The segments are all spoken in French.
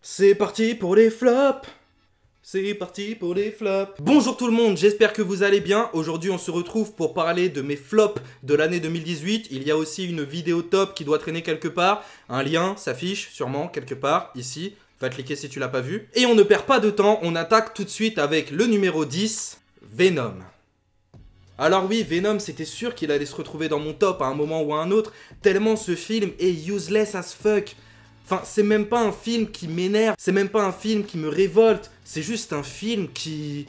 C'est parti pour les flops. C'est parti pour les flops. Bonjour tout le monde, j'espère que vous allez bien. Aujourd'hui on se retrouve pour parler de mes flops de l'année 2018. Il y a aussi une vidéo top qui doit traîner quelque part. Un lien s'affiche sûrement quelque part ici. Va cliquer si tu l'as pas vu. Et on ne perd pas de temps, on attaque tout de suite avec le numéro 10, Venom. Alors oui, Venom, c'était sûr qu'il allait se retrouver dans mon top à un moment ou à un autre, tellement ce film est useless as fuck. Enfin, c'est même pas un film qui m'énerve, c'est même pas un film qui me révolte, c'est juste un film qui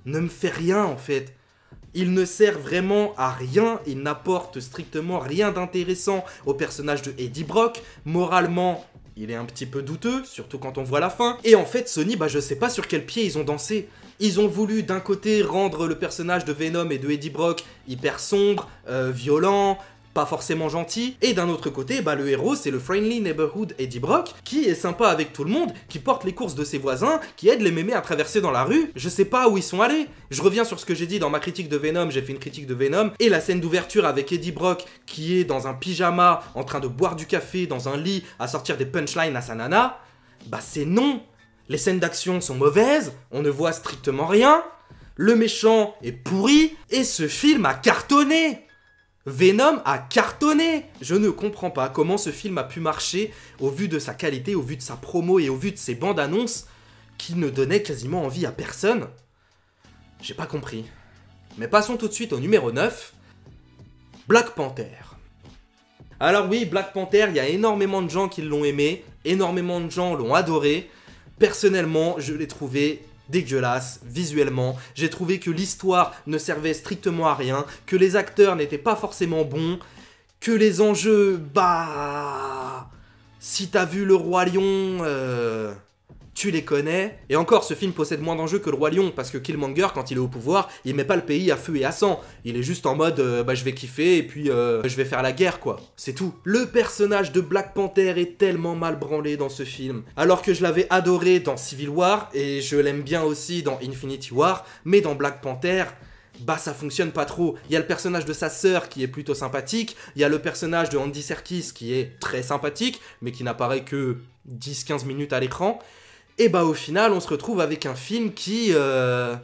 ne me fait rien en fait. Il ne sert vraiment à rien, il n'apporte strictement rien d'intéressant au personnage de Eddie Brock. Moralement, il est un petit peu douteux, surtout quand on voit la fin. Et en fait, Sony, je sais pas sur quel pied ils ont dansé. Ils ont voulu d'un côté rendre le personnage de Venom et de Eddie Brock hyper sombre, violent, pas forcément gentil, et d'un autre côté, le héros c'est le Friendly Neighborhood Eddie Brock, qui est sympa avec tout le monde, qui porte les courses de ses voisins, qui aide les mémés à traverser dans la rue. Je sais pas où ils sont allés. Je reviens sur ce que j'ai dit dans ma critique de Venom, j'ai fait une critique de Venom, et la scène d'ouverture avec Eddie Brock qui est dans un pyjama, en train de boire du café dans un lit, à sortir des punchlines à sa nana, c'est non. Les scènes d'action sont mauvaises, on ne voit strictement rien, le méchant est pourri, et ce film a cartonné. Venom a cartonné. Je ne comprends pas comment ce film a pu marcher au vu de sa qualité, au vu de sa promo et au vu de ses bandes annonces qui ne donnaient quasiment envie à personne. J'ai pas compris. Mais passons tout de suite au numéro 9, Black Panther. Alors oui, Black Panther, il y a énormément de gens qui l'ont aimé, énormément de gens l'ont adoré. Personnellement, je l'ai trouvé dégueulasse visuellement, j'ai trouvé que l'histoire ne servait strictement à rien, que les acteurs n'étaient pas forcément bons, que les enjeux, si t'as vu Le Roi Lion, tu les connais. Et encore, ce film possède moins d'enjeux que Le Roi Lion, parce que Killmonger, quand il est au pouvoir, il met pas le pays à feu et à sang. Il est juste en mode, je vais kiffer, et puis je vais faire la guerre, quoi. C'est tout. Le personnage de Black Panther est tellement mal branlé dans ce film. Alors que je l'avais adoré dans Civil War, et je l'aime bien aussi dans Infinity War, mais dans Black Panther, ça fonctionne pas trop. Il y a le personnage de sa sœur qui est plutôt sympathique, il y a le personnage de Andy Serkis qui est très sympathique, mais qui n'apparaît que 10-15 minutes à l'écran. Et au final, on se retrouve avec un film qui n'a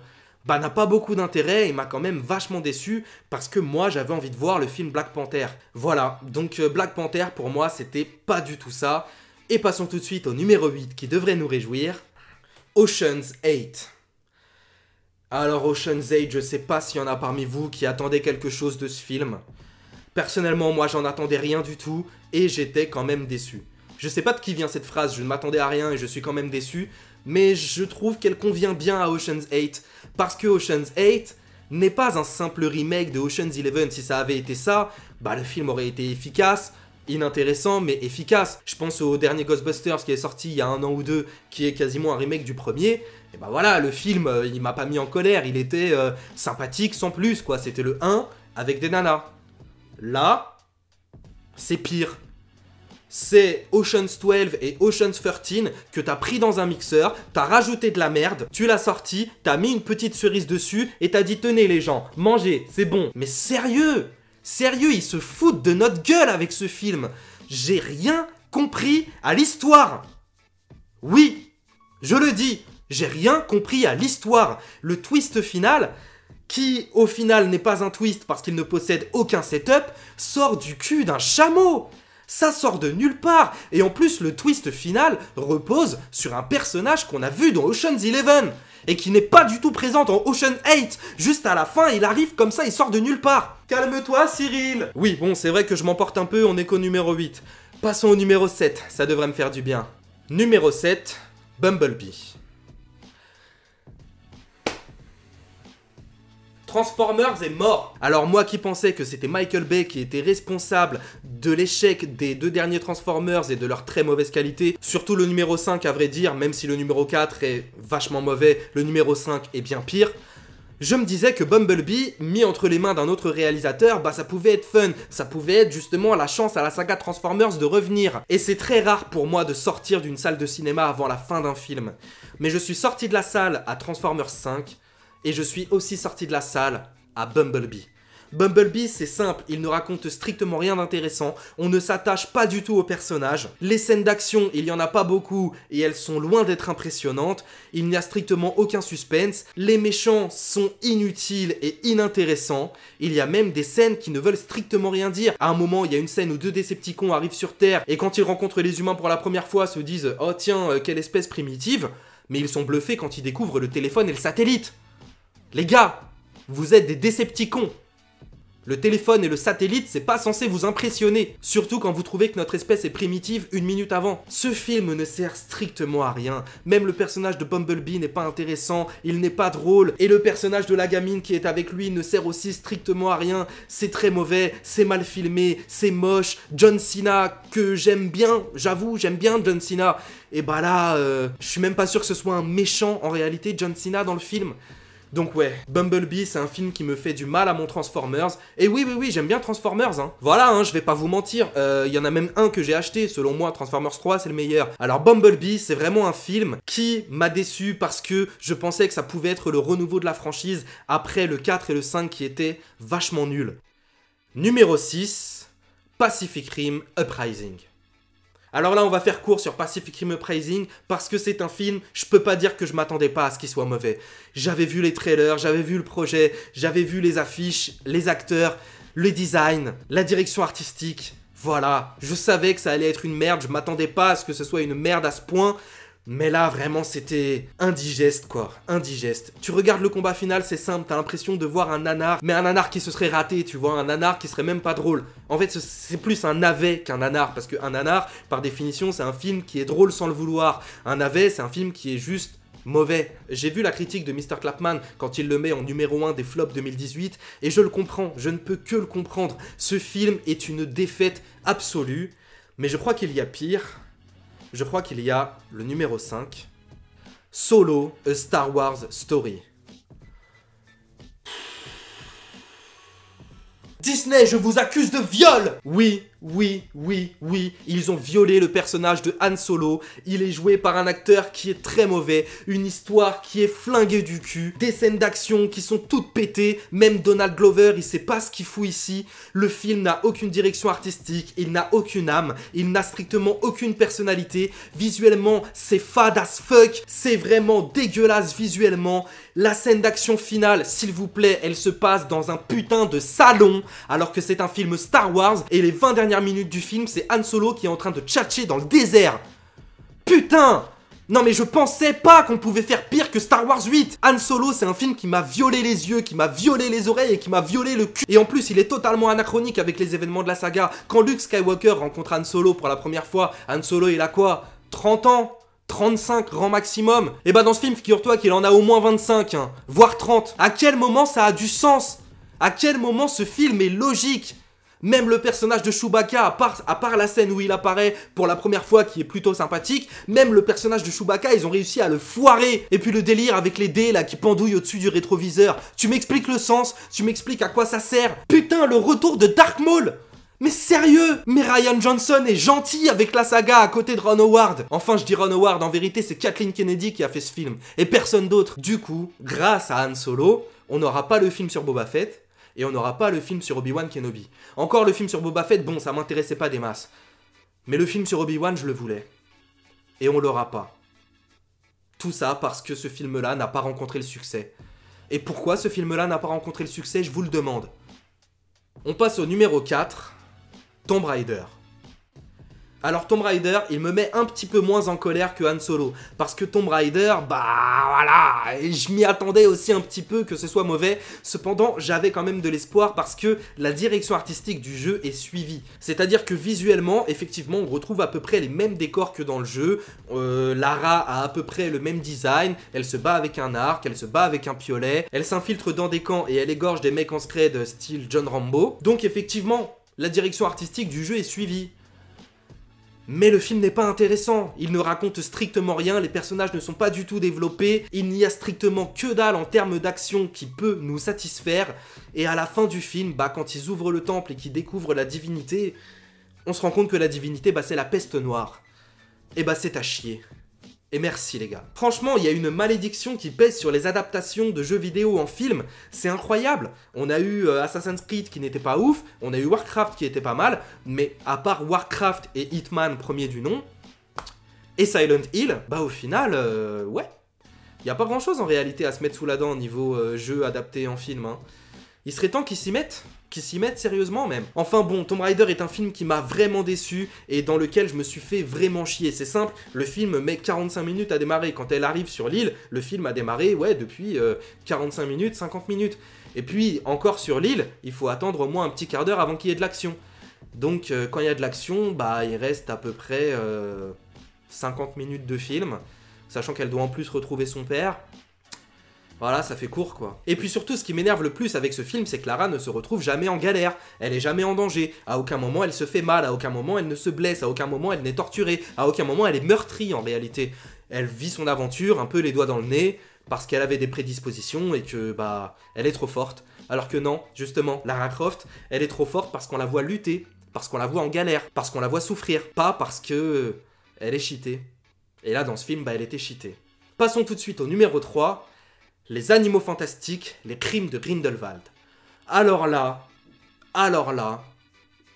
pas beaucoup d'intérêt et m'a quand même vachement déçu parce que moi, j'avais envie de voir le film Black Panther. Voilà, donc Black Panther, pour moi, c'était pas du tout ça. Et passons tout de suite au numéro 8 qui devrait nous réjouir, Ocean's 8. Alors Ocean's 8, je sais pas s'il y en a parmi vous qui attendaient quelque chose de ce film. Personnellement, moi, j'en attendais rien du tout et j'étais quand même déçu. Je sais pas de qui vient cette phrase, je ne m'attendais à rien et je suis quand même déçu, mais je trouve qu'elle convient bien à Ocean's 8, parce que Ocean's 8 n'est pas un simple remake de Ocean's 11. Si ça avait été ça, le film aurait été efficace, inintéressant, mais efficace. Je pense au dernier Ghostbusters qui est sorti il y a 1 an ou 2, qui est quasiment un remake du premier, et voilà, le film, il m'a pas mis en colère, il était sympathique sans plus, quoi. C'était le 1 avec des nanas. Là, c'est pire. C'est Ocean's 12 et Ocean's 13 que t'as pris dans un mixeur, t'as rajouté de la merde, tu l'as sorti, t'as mis une petite cerise dessus et t'as dit tenez les gens, mangez, c'est bon. Mais sérieux, ils se foutent de notre gueule avec ce film. J'ai rien compris à l'histoire. Oui, je le dis, j'ai rien compris à l'histoire. Le twist final, qui au final n'est pas un twist parce qu'il ne possède aucun setup, sort du cul d'un chameau. Ça sort de nulle part, et en plus le twist final repose sur un personnage qu'on a vu dans Ocean's 11, et qui n'est pas du tout présent dans Ocean 8, juste à la fin il arrive comme ça, il sort de nulle part. Calme-toi Cyril. Oui bon, c'est vrai que je m'emporte un peu, on est qu'au numéro 8. Passons au numéro 7, ça devrait me faire du bien. Numéro 7, Bumblebee. Transformers est mort. Alors moi qui pensais que c'était Michael Bay qui était responsable de l'échec des 2 derniers Transformers et de leur très mauvaise qualité, surtout le numéro 5 à vrai dire, même si le numéro 4 est vachement mauvais, le numéro 5 est bien pire, je me disais que Bumblebee, mis entre les mains d'un autre réalisateur, ça pouvait être fun, ça pouvait être justement la chance à la saga Transformers de revenir. Et c'est très rare pour moi de sortir d'une salle de cinéma avant la fin d'un film. Mais je suis sorti de la salle à Transformers 5, et je suis aussi sorti de la salle à Bumblebee. Bumblebee, c'est simple, il ne raconte strictement rien d'intéressant, on ne s'attache pas du tout aux personnages, les scènes d'action, il y en a pas beaucoup et elles sont loin d'être impressionnantes, il n'y a strictement aucun suspense, les méchants sont inutiles et inintéressants, il y a même des scènes qui ne veulent strictement rien dire. À un moment, il y a une scène où 2 Decepticons arrivent sur Terre et quand ils rencontrent les humains pour la première fois, se disent « Oh tiens, quelle espèce primitive !» Mais ils sont bluffés quand ils découvrent le téléphone et le satellite. Les gars, vous êtes des Decepticons. Le téléphone et le satellite, c'est pas censé vous impressionner. Surtout quand vous trouvez que notre espèce est primitive 1 minute avant. Ce film ne sert strictement à rien. Même le personnage de Bumblebee n'est pas intéressant, il n'est pas drôle. Et le personnage de la gamine qui est avec lui ne sert aussi strictement à rien. C'est très mauvais, c'est mal filmé, c'est moche. John Cena, que j'aime bien, j'avoue, j'aime bien John Cena. Et bah là, je suis même pas sûr que ce soit un méchant en réalité, John Cena dans le film. Donc ouais, Bumblebee, c'est un film qui me fait du mal à mon Transformers. Et oui, j'aime bien Transformers, hein. Voilà, hein, je vais pas vous mentir, y en a même un que j'ai acheté, selon moi, Transformers 3, c'est le meilleur. Alors Bumblebee, c'est vraiment un film qui m'a déçu parce que je pensais que ça pouvait être le renouveau de la franchise après le 4 et le 5 qui étaient vachement nuls. Numéro 6, Pacific Rim Uprising. Alors là, on va faire court sur Pacific Rim Uprising parce que c'est un film, je peux pas dire que je m'attendais pas à ce qu'il soit mauvais. J'avais vu les trailers, j'avais vu le projet, j'avais vu les affiches, les acteurs, le design, la direction artistique. Voilà, je savais que ça allait être une merde, je m'attendais pas à ce que ce soit une merde à ce point. Mais là, vraiment, c'était indigeste, quoi. Indigeste. Tu regardes le combat final, c'est simple, t'as l'impression de voir un nanar, mais un nanar qui se serait raté, tu vois, un nanar qui serait même pas drôle. En fait, c'est plus un navet qu'un nanar, parce qu'un nanar, par définition, c'est un film qui est drôle sans le vouloir. Un navet, c'est un film qui est juste mauvais. J'ai vu la critique de Mr. Clapman quand il le met en numéro 1 des flops 2018, et je le comprends, je ne peux que le comprendre. Ce film est une défaite absolue, mais je crois qu'il y a pire. Je crois qu'il y a le numéro 5, Solo, A Star Wars Story. Disney, je vous accuse de viol! Oui, ils ont violé le personnage de Han Solo, il est joué par un acteur qui est très mauvais, une histoire qui est flinguée du cul, des scènes d'action qui sont toutes pétées, même Donald Glover, il sait pas ce qu'il fout ici, le film n'a aucune direction artistique, il n'a aucune âme, il n'a strictement aucune personnalité, visuellement c'est fade as fuck, c'est vraiment dégueulasse visuellement, la scène d'action finale, s'il vous plaît, elle se passe dans un putain de salon, alors que c'est un film Star Wars, et les 20 dernières minutes du film, c'est Han Solo qui est en train de tchatcher dans le désert. Putain! Non mais je pensais pas qu'on pouvait faire pire que Star Wars 8. Han Solo, c'est un film qui m'a violé les yeux, qui m'a violé les oreilles et qui m'a violé le cul. Et en plus, il est totalement anachronique avec les événements de la saga. Quand Luke Skywalker rencontre Han Solo pour la première fois, Han Solo, il a quoi? 30 ans? 35 grand maximum? Et bah dans ce film, figure-toi qu'il en a au moins 25, hein, voire 30. À quel moment ça a du sens? À quel moment ce film est logique? Même le personnage de Chewbacca, à part la scène où il apparaît pour la première fois qui est plutôt sympathique, même le personnage de Chewbacca, ils ont réussi à le foirer. Et puis le délire avec les dés là qui pendouillent au-dessus du rétroviseur. Tu m'expliques le sens? Tu m'expliques à quoi ça sert? Putain, le retour de Dark Maul! Mais sérieux? Mais Rian Johnson est gentil avec la saga à côté de Ron Howard. Enfin, je dis Ron Howard, en vérité, c'est Kathleen Kennedy qui a fait ce film. Et personne d'autre. Du coup, grâce à Han Solo, on n'aura pas le film sur Boba Fett. Et on n'aura pas le film sur Obi-Wan Kenobi. Encore le film sur Boba Fett, bon, ça m'intéressait pas des masses. Mais le film sur Obi-Wan, je le voulais. Et on l'aura pas. Tout ça parce que ce film-là n'a pas rencontré le succès. Et pourquoi ce film-là n'a pas rencontré le succès, je vous le demande. On passe au numéro 4, Tomb Raider. Alors Tomb Raider, il me met un petit peu moins en colère que Han Solo. Parce que Tomb Raider, bah voilà, je m'y attendais aussi un petit peu que ce soit mauvais. Cependant, j'avais quand même de l'espoir parce que la direction artistique du jeu est suivie. C'est-à-dire que visuellement, effectivement, on retrouve à peu près les mêmes décors que dans le jeu. Lara a à peu près le même design. Elle se bat avec un arc, elle se bat avec un piolet. Elle s'infiltre dans des camps et elle égorge des mecs en scred style John Rambo. Donc effectivement, la direction artistique du jeu est suivie. Mais le film n'est pas intéressant, il ne raconte strictement rien, les personnages ne sont pas du tout développés, il n'y a strictement que dalle en termes d'action qui peut nous satisfaire, et à la fin du film, bah quand ils ouvrent le temple et qu'ils découvrent la divinité, on se rend compte que la divinité, bah c'est la peste noire. Et bah c'est à chier. Et merci les gars. Franchement, il y a une malédiction qui pèse sur les adaptations de jeux vidéo en film. C'est incroyable. On a eu Assassin's Creed qui n'était pas ouf. On a eu Warcraft qui était pas mal. Mais à part Warcraft et Hitman premier du nom, et Silent Hill, bah au final, ouais. Il n'y a pas grand chose en réalité à se mettre sous la dent au niveau jeu adapté en film. Hein. Il serait temps qu'ils s'y mettent. Qu'ils s'y mettent sérieusement même. Enfin bon, Tomb Raider est un film qui m'a vraiment déçu et dans lequel je me suis fait vraiment chier. C'est simple, le film met 45 minutes à démarrer. Quand elle arrive sur l'île, le film a démarré, ouais, depuis 45 minutes, 50 minutes. Et puis, encore sur l'île, il faut attendre au moins un petit quart d'heure avant qu'il y ait de l'action. Donc, quand il y a de l'action, bah, il reste à peu près 50 minutes de film, sachant qu'elle doit en plus retrouver son père. Voilà, ça fait court quoi. Et puis surtout, ce qui m'énerve le plus avec ce film, c'est que Lara ne se retrouve jamais en galère. Elle est jamais en danger. À aucun moment elle se fait mal, à aucun moment elle ne se blesse, à aucun moment elle n'est torturée, à aucun moment elle est meurtrie en réalité. Elle vit son aventure un peu les doigts dans le nez, parce qu'elle avait des prédispositions et que, bah, elle est trop forte. Alors que non, justement, Lara Croft, elle est trop forte parce qu'on la voit lutter, parce qu'on la voit en galère, parce qu'on la voit souffrir, pas parce que elle est cheatée. Et là, dans ce film, bah, elle était cheatée. Passons tout de suite au numéro 3. Les Animaux Fantastiques, les Crimes de Grindelwald. Alors là,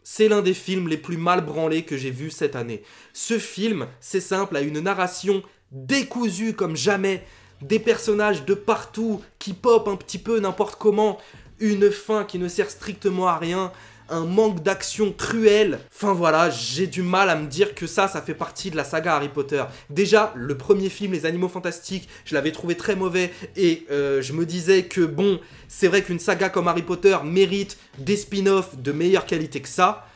c'est l'un des films les plus mal branlés que j'ai vu cette année. Ce film, c'est simple, a une narration décousue comme jamais, des personnages de partout qui popent un petit peu n'importe comment, une fin qui ne sert strictement à rien, un manque d'action cruel. Enfin voilà, j'ai du mal à me dire que ça fait partie de la saga Harry Potter. Déjà, le premier film, Les Animaux Fantastiques, je l'avais trouvé très mauvais et je me disais que bon, c'est vrai qu'une saga comme Harry Potter mérite des spin-offs de meilleure qualité que ça.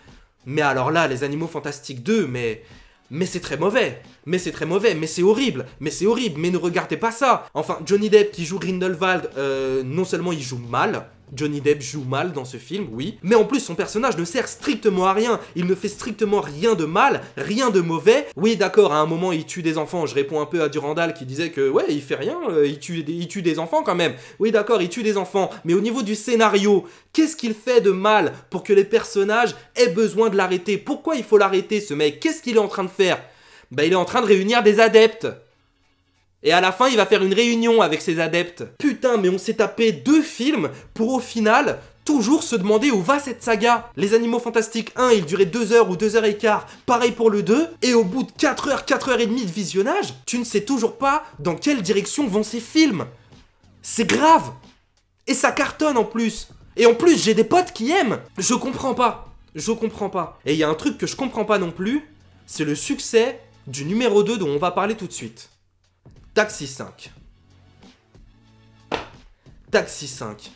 Mais alors là, Les Animaux Fantastiques 2, mais c'est très mauvais, mais c'est horrible, mais ne regardez pas ça. Enfin, Johnny Depp qui joue Grindelwald, non seulement il joue mal, Johnny Depp joue mal dans ce film, oui, mais en plus son personnage ne sert strictement à rien, il ne fait strictement rien de mal, rien de mauvais. Oui d'accord, à un moment il tue des enfants, je réponds un peu à Durandal qui disait que ouais, il fait rien, il tue des enfants quand même. Oui d'accord, il tue des enfants, mais au niveau du scénario, qu'est-ce qu'il fait de mal pour que les personnages aient besoin de l'arrêter? Pourquoi il faut l'arrêter ce mec? Qu'est-ce qu'il est en train de faire? Bah il est en train de réunir des adeptes. Et à la fin, il va faire une réunion avec ses adeptes. Putain, mais on s'est tapé 2 films pour au final toujours se demander où va cette saga. Les Animaux Fantastiques 1, il durait 2 heures ou 2 heures et quart. Pareil pour le 2. Et au bout de 4 heures, 4 heures et demie de visionnage, tu ne sais toujours pas dans quelle direction vont ces films. C'est grave. Et ça cartonne en plus. Et en plus, j'ai des potes qui aiment. Je comprends pas. Et il y a un truc que je comprends pas non plus, c'est le succès du numéro 2 dont on va parler tout de suite. Taxi 5. Taxi 5.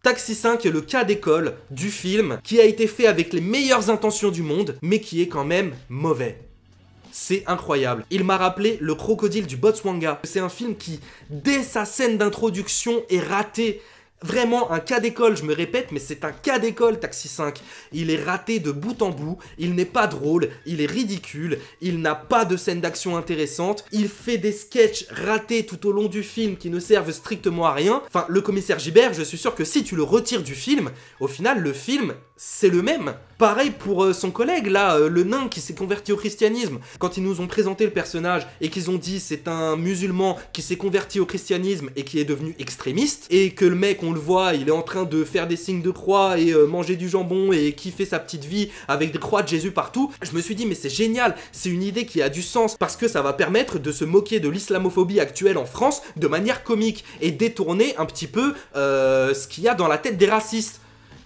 Taxi 5 est le cas d'école du film qui a été fait avec les meilleures intentions du monde, mais qui est quand même mauvais. C'est incroyable. Il m'a rappelé Le Crocodile du Botswana. C'est un film qui, dès sa scène d'introduction, est raté. Vraiment un cas d'école, je me répète, mais c'est un cas d'école Taxi 5. Il est raté de bout en bout, il n'est pas drôle, il est ridicule, il n'a pas de scène d'action intéressante, il fait des sketchs ratés tout au long du film qui ne servent strictement à rien. Enfin, le commissaire Gibert, je suis sûr que si tu le retires du film, au final, le film, c'est le même. Pareil pour son collègue, là, le nain qui s'est converti au christianisme. Quand ils nous ont présenté le personnage et qu'ils ont dit c'est un musulman qui s'est converti au christianisme et qui est devenu extrémiste, et que le mec, on le voit, il est en train de faire des signes de croix et manger du jambon et kiffer sa petite vie avec des croix de Jésus partout, je me suis dit mais c'est génial, c'est une idée qui a du sens parce que ça va permettre de se moquer de l'islamophobie actuelle en France de manière comique et détourner un petit peu ce qu'il y a dans la tête des racistes.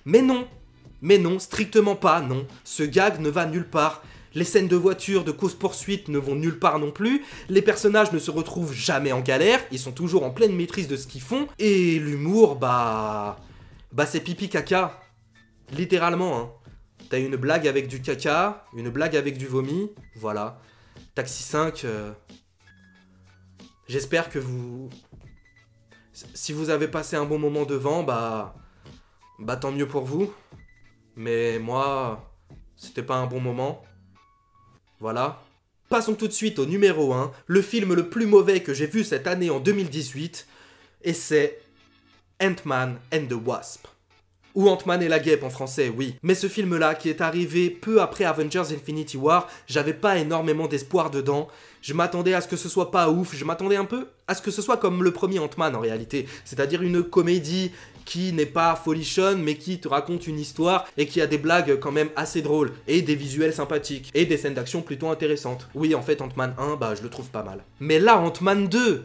Mais non, strictement pas, non. Ce gag ne va nulle part. Les scènes de voiture, de course-poursuite ne vont nulle part non plus. Les personnages ne se retrouvent jamais en galère. Ils sont toujours en pleine maîtrise de ce qu'ils font. Et l'humour, bah c'est pipi caca. Littéralement, hein. T'as une blague avec du caca, une blague avec du vomi. Voilà. Taxi 5, j'espère que vous... Si vous avez passé un bon moment devant, bah tant mieux pour vous. Mais moi, c'était pas un bon moment. Voilà. Passons tout de suite au numéro 1, le film le plus mauvais que j'ai vu cette année en 2018, et c'est Ant-Man and the Wasp. Ou Ant-Man et la guêpe en français, oui. Mais ce film-là, qui est arrivé peu après Avengers Infinity War, j'avais pas énormément d'espoir dedans. Je m'attendais à ce que ce soit pas ouf, je m'attendais un peu à ce que ce soit comme le premier Ant-Man en réalité. C'est-à-dire une comédie qui n'est pas folichonne, mais qui te raconte une histoire et qui a des blagues quand même assez drôles, et des visuels sympathiques, et des scènes d'action plutôt intéressantes. Oui, en fait, Ant-Man 1, bah je le trouve pas mal. Mais là, Ant-Man 2,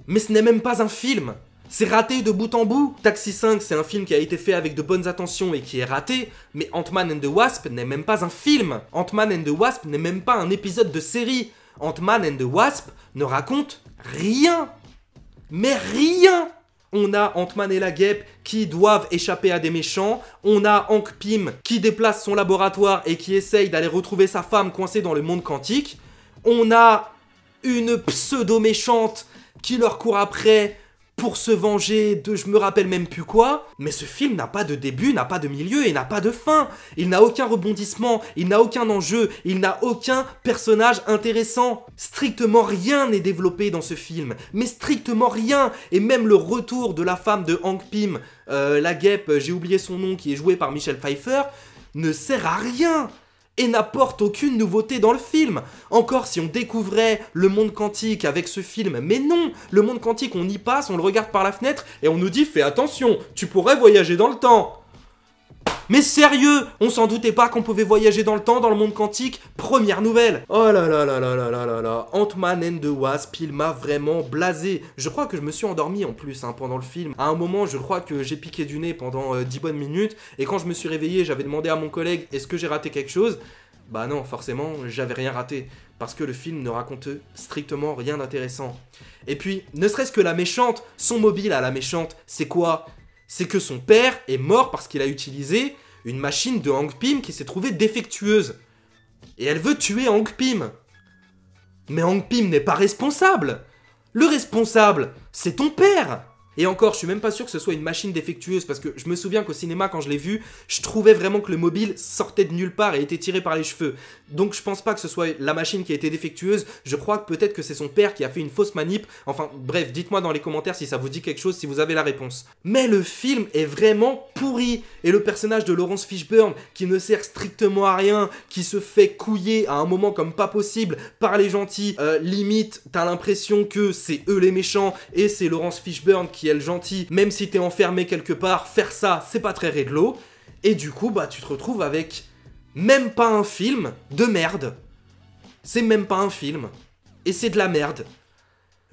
mais ce n'est même pas un film. C'est raté de bout en bout. Taxi 5, c'est un film qui a été fait avec de bonnes intentions et qui est raté, mais Ant-Man and the Wasp n'est même pas un film. Ant-Man and the Wasp n'est même pas un épisode de série. Ant-Man and the Wasp ne raconte rien. Mais rien. On a Ant-Man et la guêpe qui doivent échapper à des méchants. On a Hank Pym qui déplace son laboratoire et qui essaye d'aller retrouver sa femme coincée dans le monde quantique. On a une pseudo-méchante qui leur court après pour se venger de je me rappelle même plus quoi. Mais ce film n'a pas de début, n'a pas de milieu et n'a pas de fin. Il n'a aucun rebondissement, il n'a aucun enjeu, il n'a aucun personnage intéressant. Strictement rien n'est développé dans ce film, mais strictement rien. Et même le retour de la femme de Hank Pym, la guêpe, j'ai oublié son nom, qui est jouée par Michelle Pfeiffer, ne sert à rien. Et n'apporte aucune nouveauté dans le film. Encore si on découvrait le monde quantique avec ce film, mais non, le monde quantique on y passe, on le regarde par la fenêtre et on nous dit fais attention, tu pourrais voyager dans le temps. Mais sérieux, on s'en doutait pas qu'on pouvait voyager dans le temps dans le monde quantique. Première nouvelle. Oh là là là là là là là là. Ant-Man and the Wasp, il m'a vraiment blasé. Je crois que je me suis endormi en plus pendant le film. À un moment, je crois que j'ai piqué du nez pendant 10 bonnes minutes. Et quand je me suis réveillé, j'avais demandé à mon collègue est-ce que j'ai raté quelque chose? Bah non, forcément, j'avais rien raté. Parce que le film ne raconte strictement rien d'intéressant. Et puis, ne serait-ce que la méchante, son mobile à la méchante, c'est quoi? C'est que son père est mort parce qu'il a utilisé une machine de Hank Pym qui s'est trouvée défectueuse. Et elle veut tuer Hank Pym. Mais Hank Pym n'est pas responsable. Le responsable, c'est ton père. Et encore, je suis même pas sûr que ce soit une machine défectueuse, parce que je me souviens qu'au cinéma, quand je l'ai vu, je trouvais vraiment que le mobile sortait de nulle part et était tiré par les cheveux. Donc je pense pas que ce soit la machine qui a été défectueuse, je crois que peut-être que c'est son père qui a fait une fausse manip. Enfin bref, dites-moi dans les commentaires si ça vous dit quelque chose, si vous avez la réponse. Mais le film est vraiment pourri, et le personnage de Laurence Fishburne, qui ne sert strictement à rien, qui se fait couiller à un moment comme pas possible par les gentils, limite, t'as l'impression que c'est eux les méchants, et c'est Laurence Fishburne qui est le gentil, même si t'es enfermé quelque part, faire ça, c'est pas très réglo. Et du coup, bah tu te retrouves avec même pas un film de merde. C'est même pas un film. Et c'est de la merde.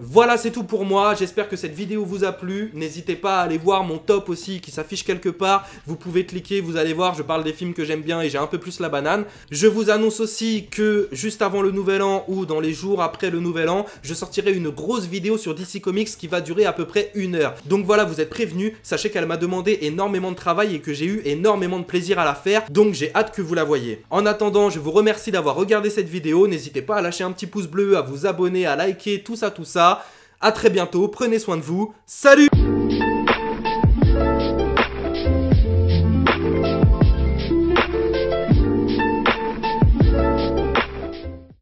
Voilà, c'est tout pour moi, j'espère que cette vidéo vous a plu, n'hésitez pas à aller voir mon top aussi qui s'affiche quelque part, vous pouvez cliquer, vous allez voir, je parle des films que j'aime bien et j'ai un peu plus la banane. Je vous annonce aussi que juste avant le nouvel an ou dans les jours après le nouvel an, je sortirai une grosse vidéo sur DC Comics qui va durer à peu près 1 heure. Donc voilà, vous êtes prévenus, sachez qu'elle m'a demandé énormément de travail et que j'ai eu énormément de plaisir à la faire, donc j'ai hâte que vous la voyez. En attendant, je vous remercie d'avoir regardé cette vidéo, n'hésitez pas à lâcher un petit pouce bleu, à vous abonner, à liker, tout ça. A très bientôt, prenez soin de vous, salut!